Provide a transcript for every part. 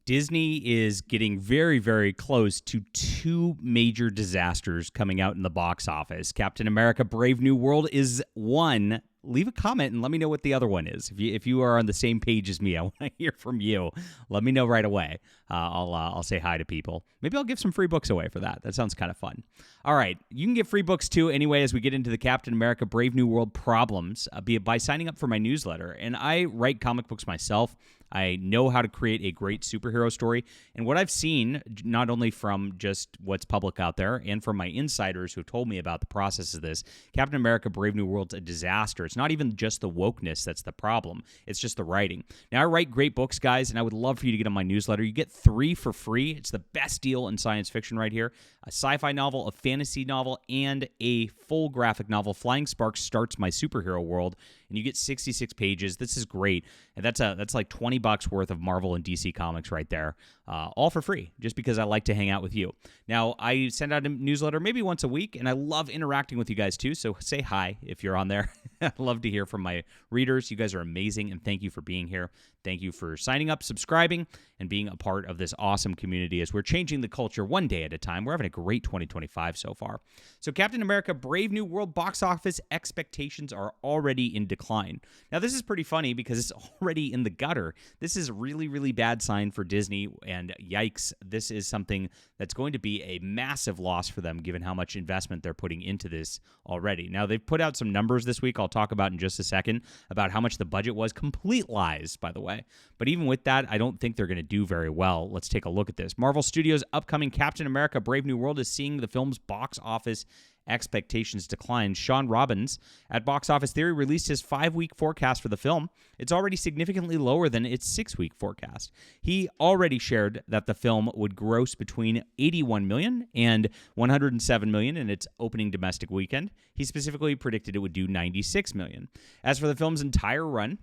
Disney is getting very, very close to two major disasters coming out in the box office. Captain America Brave New World is one. Leave a comment and let me know what the other one is. If you are on the same page as me, I want to hear from you. Let me know right away. I'll say hi to people. Maybe I'll give some free books away for that. That sounds kind of fun. All right, you can get free books too anyway as we get into the Captain America Brave New World problems, be it by signing up for my newsletter. And I write comic books myself. I know how to create a great superhero story. And what I've seen, not only from just what's public out there and from my insiders who have told me about the process of this, Captain America Brave New World's a disaster. It's not even just the wokeness that's the problem. It's just the writing. Now, I write great books, guys, and I would love for you to get on my newsletter. You get 3 for free. It's the best deal in science fiction right here. A sci-fi novel, a fantasy novel, and a full graphic novel. Flying Sparks starts my superhero world, and you get 66 pages. This is great. And that's like $20 worth of Marvel and DC comics right there, all for free, just because I like to hang out with you. Now, I send out a newsletter maybe once a week, and I love interacting with you guys too, so say hi if you're on there. I'd love to hear from my readers. You guys are amazing, and thank you for being here. Thank you for signing up, subscribing, and being a part of this awesome community as we're changing the culture one day at a time. We're having a great 2025 so far. So Captain America Brave New World box office expectations are already in decline. Now, this is pretty funny because it's already in the gutter. This is a really, really bad sign for Disney, and yikes, this is something that's going to be a massive loss for them given how much investment they're putting into this already. Now, they've put out some numbers this week I'll talk about in just a second about how much the budget was. Complete lies, by the way. But even with that, I don't think they're going to do very well. Let's take a look at this. Marvel Studios' upcoming Captain America Brave New World is seeing the film's box office expectations decline. Sean Robbins at Box Office Theory released his 5-week forecast for the film. It's already significantly lower than its 6-week forecast. He already shared that the film would gross between $81 million and $107 million in its opening domestic weekend. He specifically predicted it would do $96 million. As for the film's entire run,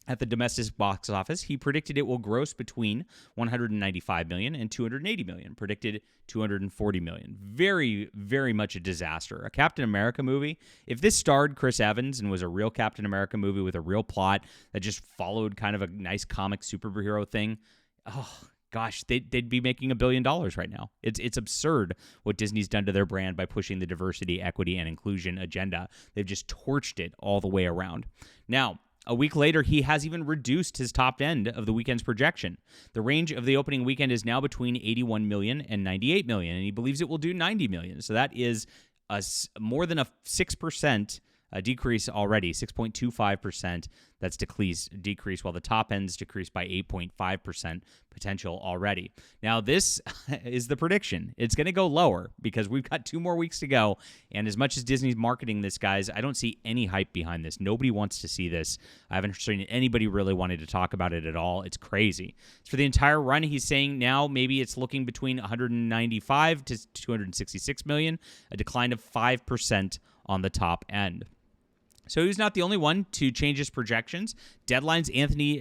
at the domestic box office, he predicted it will gross between $195 million and $280 million, predicted $240 million. Very, very much a disaster. A Captain America movie, if this starred Chris Evans and was a real Captain America movie with a real plot that just followed kind of a nice comic superhero thing, gosh, they'd be making $1 billion right now. It's absurd what Disney's done to their brand by pushing the diversity, equity, and inclusion agenda. They've just torched it all the way around. Now, a week later, he has even reduced his top end of the weekend's projection. The range of the opening weekend is now between $81 million and $98 million, and he believes it will do $90 million. So that is more than a 6% decrease already, 6.25%. That's decreased, while the top end's decreased by 8.5% potential already. Now, this is the prediction. It's going to go lower because we've got 2 more weeks to go, and as much as Disney's marketing this, guys, I don't see any hype behind this. Nobody wants to see this. I haven't seen anybody really wanting to talk about it at all. It's crazy. For the entire run, he's saying now maybe it's looking between 195 to 266 million, a decline of 5% on the top end. So he's not the only one to change his projections. Deadline's Anthony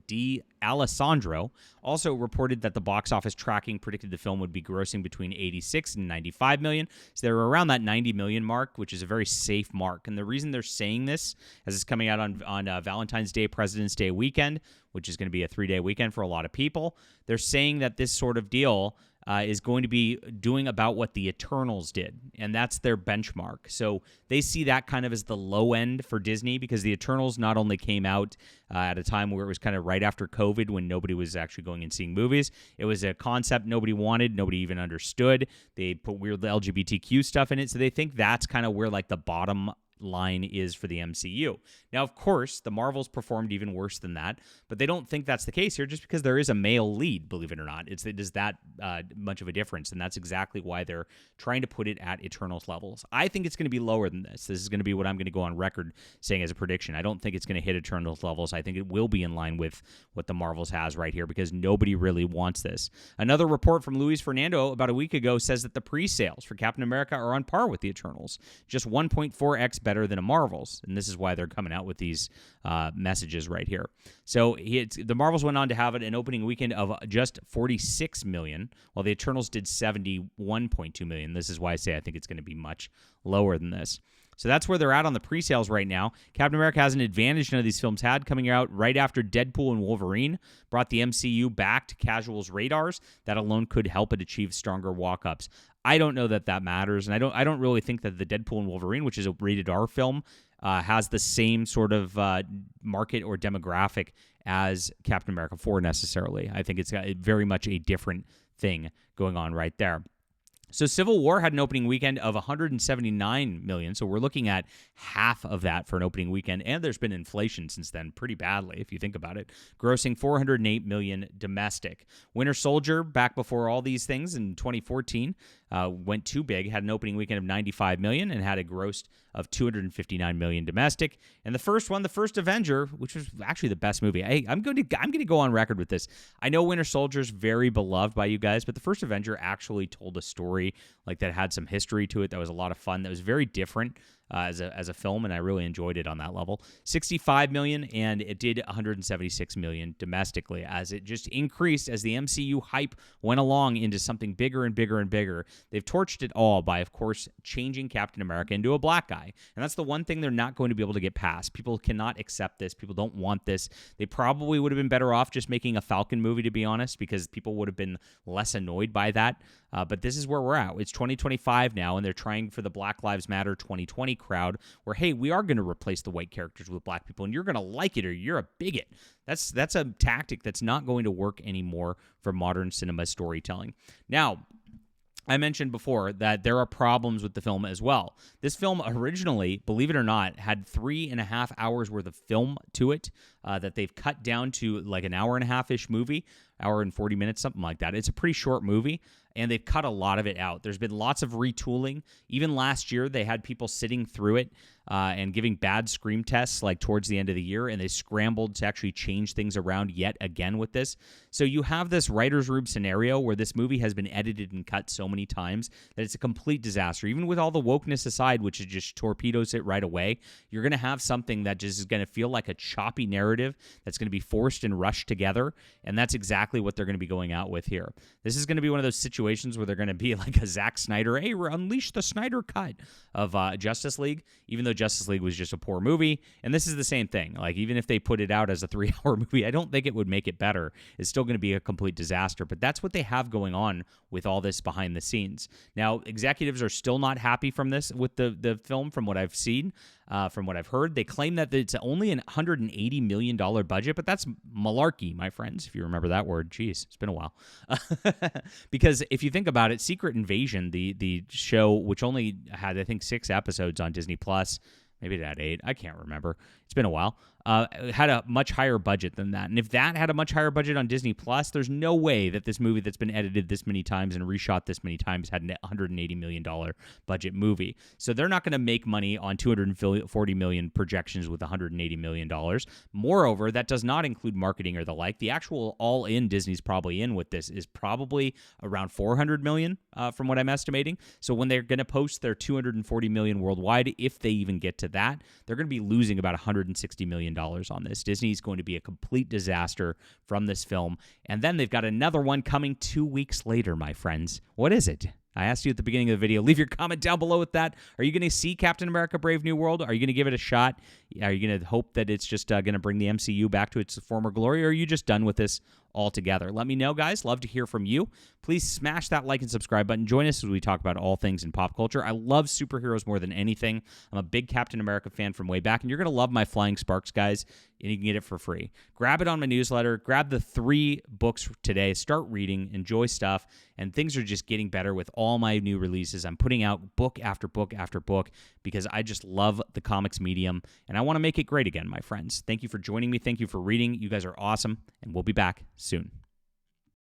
D'Alessandro also reported that the box office tracking predicted the film would be grossing between 86 and 95 million. So they're around that 90 million mark, which is a very safe mark. And the reason they're saying this, as it's coming out on Valentine's Day, President's Day weekend, which is going to be a 3-day weekend for a lot of people, they're saying that this sort of deal is going to be doing about what the Eternals did, and that's their benchmark. So they see that kind of as the low end for Disney because the Eternals not only came out at a time where it was kind of right after COVID when nobody was actually going and seeing movies. It was a concept nobody wanted, nobody even understood. They put weird LGBTQ stuff in it, so they think that's kind of where like the bottom line is for the MCU. Now, of course, the Marvels performed even worse than that, but they don't think that's the case here just because there is a male lead, believe it or not. It is that much of a difference, and that's exactly why they're trying to put it at Eternals levels. I think it's going to be lower than this. This is going to be what I'm going to go on record saying as a prediction. I don't think it's going to hit Eternals levels. I think it will be in line with what the Marvels has right here because nobody really wants this. Another report from Luis Fernando about a week ago says that the pre-sales for Captain America are on par with the Eternals, just 1.4x better than a Marvels, and this is why they're coming out with these messages right here. So the Marvels went on to have an opening weekend of just 46 million, while the Eternals did 71.2 million. This is why I say I think it's going to be much lower than this. So that's where they're at on the pre-sales right now. Captain America has an advantage none of these films had, coming out right after Deadpool and Wolverine brought the MCU back to casuals' radars. That alone could help it achieve stronger walk-ups. I don't know that matters, and I don't really think that the Deadpool and Wolverine, which is a rated R film, has the same sort of market or demographic as Captain America 4 necessarily. I think it's got very much a different thing going on right there. So Civil War had an opening weekend of $179 million. So we're looking at half of that for an opening weekend. And there's been inflation since then pretty badly, if you think about it, grossing $408 million domestic. Winter Soldier, back before all these things in 2014, went too big, had an opening weekend of $95 million and had a gross of $259 million domestic. And the first one, the first Avenger, which was actually the best movie. I'm going to go on record with this. I know Winter Soldier's very beloved by you guys, but the first Avenger actually told a story like that had some history to it that was a lot of fun, that was very different as a film, and I really enjoyed it on that level. $65 million, and it did $176 million domestically as it just increased as the MCU hype went along into something bigger and bigger and bigger. They've torched it all by, of course, changing Captain America into a black guy, and that's the one thing they're not going to be able to get past. People cannot accept this. People don't want this. They probably would have been better off just making a Falcon movie, to be honest, because people would have been less annoyed by that. But this is where we're at. It's 2025 now, and they're trying for the Black Lives Matter 2020 crowd where, hey, we are going to replace the white characters with black people, and you're going to like it or you're a bigot. That's a tactic that's not going to work anymore for modern cinema storytelling. Now, I mentioned before that there are problems with the film as well. This film originally, believe it or not, had 3.5 hours worth of film to it that they've cut down to like an hour and a half-ish movie, hour and 40 minutes, something like that. It's a pretty short movie, and they've cut a lot of it out. There's been lots of retooling. Even last year, they had people sitting through it and giving bad scream tests like towards the end of the year, and they scrambled to actually change things around yet again with this. So you have this writer's room scenario where this movie has been edited and cut so many times that it's a complete disaster. Even with all the wokeness aside, which is just torpedoes it right away, you're going to have something that just is going to feel like a choppy narrative that's going to be forced and rushed together, and that's exactly what they're going to be going out with here. This is going to be one of those situations where they're going to be like a Zack Snyder, hey, unleash the Snyder cut of Justice League, even though Justice League was just a poor movie. And this is the same thing. Like, even if they put it out as a 3-hour movie, I don't think it would make it better. It's still going to be a complete disaster. But that's what they have going on with all this behind the scenes. Now, executives are still not happy from this with the film, from what I've seen. From what I've heard, they claim that it's only an $180 million budget, but that's malarkey, my friends, if you remember that word. Jeez, it's been a while. Because if you think about it, Secret Invasion, the show, which only had, I think, 6 episodes on Disney+, maybe it had 8, I can't remember. It's been a while. It had a much higher budget than that. And if that had a much higher budget on Disney+, there's no way that this movie that's been edited this many times and reshot this many times had a $180 million budget movie. So they're not going to make money on $240 million projections with $180 million. Moreover, that does not include marketing or the like. The actual all-in Disney's probably in with this is probably around $400 million from what I'm estimating. So when they're going to post their $240 million worldwide, if they even get to that, they're going to be losing about $160 million on this. Disney's going to be a complete disaster from this film. And then they've got another one coming 2 weeks later, my friends. What is it? I asked you at the beginning of the video. Leave your comment down below with that. Are you going to see Captain America Brave New World? Are you going to give it a shot? Are you going to hope that it's just going to bring the MCU back to its former glory, or are you just done with this altogether? Let me know, guys. Love to hear from you. Please smash that like and subscribe button. Join us as we talk about all things in pop culture. I love superheroes more than anything. I'm a big Captain America fan from way back, and you're going to love my Flying Sparks, guys, and you can get it for free. Grab it on my newsletter. Grab the 3 books today. Start reading. Enjoy stuff. And things are just getting better with all my new releases. I'm putting out book after book after book because I just love the comics medium, and I want to make it great again, my friends. Thank you for joining me. Thank you for reading. You guys are awesome, and we'll be back soon.